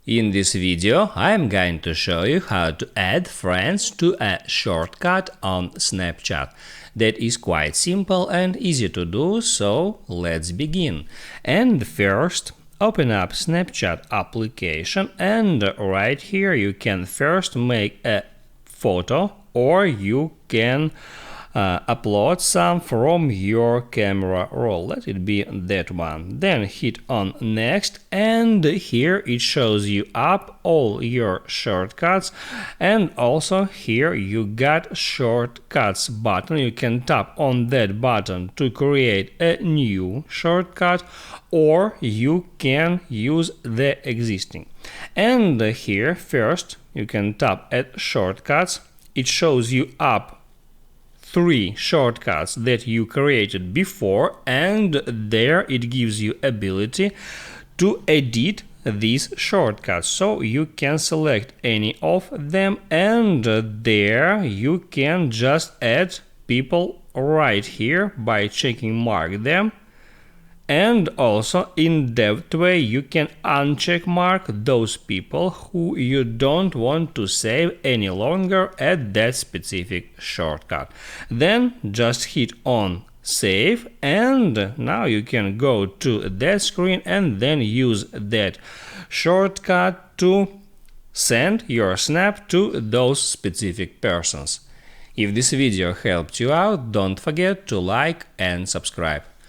In this video, I'm going to show you how to add friends to a shortcut on Snapchat. That is quite simple and easy to do, so let's begin. And first, open up Snapchat application, and right here you can first make a photo, or you can upload some from your camera roll. Let it be that one. Then hit on next, and here it shows you up all your shortcuts, and also here you got shortcuts button. You can tap on that button to create a new shortcut, or you can use the existing. And here first you can tap at shortcuts. It shows you up 3 shortcuts that you created before, and there it gives you ability to edit these shortcuts. So you can select any of them, and there you can just add people right here by checking mark them. And also in that way you can uncheck mark those people who you don't want to save any longer at that specific shortcut. Then just hit on save, and now you can go to that screen and then use that shortcut to send your snap to those specific persons. If this video helped you out, don't forget to like and subscribe.